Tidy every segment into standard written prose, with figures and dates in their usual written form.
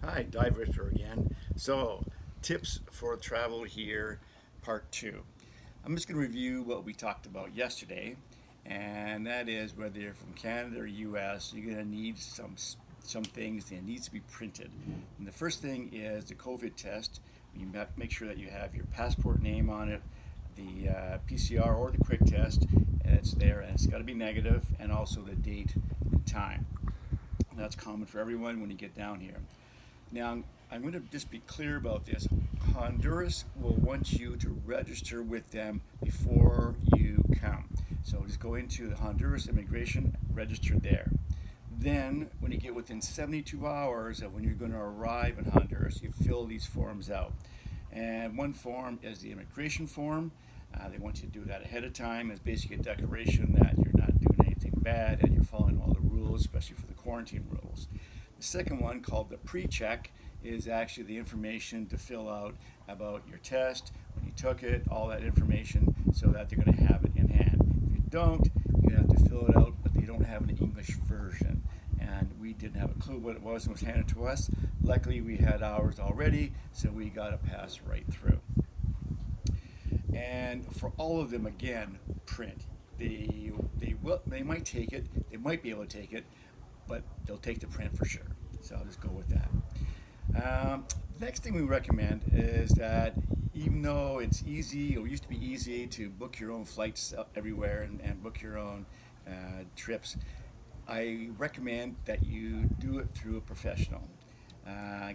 Hi, Dive Richard again. So, tips for travel here, part two. I'm just going to review what we talked about yesterday, and that is whether you're from Canada or US, you're going to need some things that needs to be printed. And the first thing is the COVID test. You make sure that you have your passport name on it, the PCR or the quick test, and it's there, and it's got to be negative, and also the date and time. And that's common for everyone when you get down here. Now, I'm going to just be clear about this. Honduras will want you to register with them before you come. So just go into the Honduras immigration, register there. Then, when you get within 72 hours of when you're going to arrive in Honduras, you fill these forms out. And one form is the immigration form. They want you to do that ahead of time. It's basically a declaration that you're not doing anything bad and you're following all the rules, especially for the quarantine rules. The second one, called the pre-check, is actually the information to fill out about your test, when you took it, all that information, so that they're going to have it in hand. If you don't, you have to fill it out, but they don't have an English version. And we didn't have a clue what it was and it was handed to us. Luckily, we had ours already, so we got a pass right through. And for all of them, again, print. They might take it, they might be able to take it, but they'll take the print for sure. So I'll just go with that. Next thing we recommend is that even though it's easy, or used to be easy, to book your own flights everywhere and book your own trips, I recommend that you do it through a professional.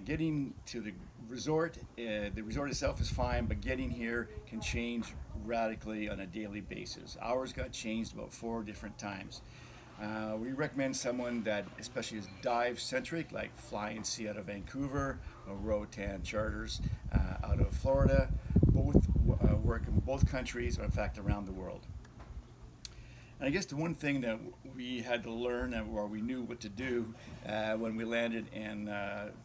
Getting to the resort itself is fine, but getting here can change radically on a daily basis. Ours got changed about 4 different times. We recommend someone that especially is dive centric, like Fly and Sea out of Vancouver, or Rotan Charters out of Florida. Both work in both countries, or in fact around the world. And I guess the one thing that we had to learn, or we knew what to do when we landed in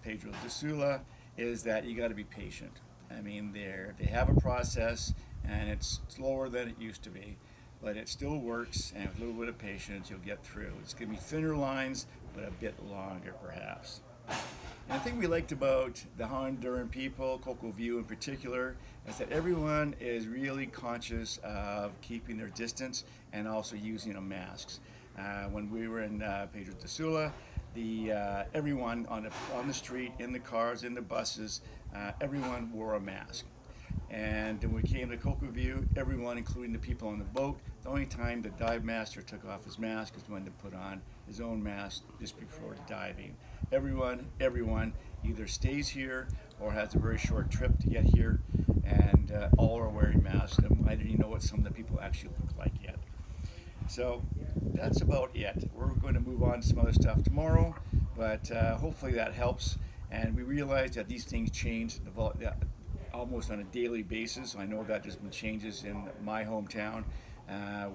Pedro de Sula, is that you got to be patient. I mean, they have a process, and it's slower than it used to be, but it still works, and with a little bit of patience, you'll get through. It's going to be thinner lines, but a bit longer, perhaps. And the thing we liked about the Honduran people, CoCo View in particular, is that everyone is really conscious of keeping their distance and also using masks. When we were in Pedro de Sula, everyone on the street, in the cars, in the buses, everyone wore a mask. And when we came to CoCo View, everyone, including the people on the boat, the only time the dive master took off his mask is when to put on his own mask just before diving. Everyone either stays here or has a very short trip to get here, and all are wearing masks. And I didn't even know what some of the people actually look like yet. So that's about it. We're going to move on to some other stuff tomorrow, but hopefully that helps. And we realize that these things change almost on a daily basis. I know that there's been changes in my hometown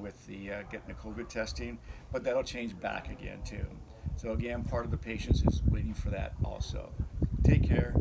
with the getting the COVID testing, but that'll change back again too. So again, part of the patience is waiting for that also. Take care.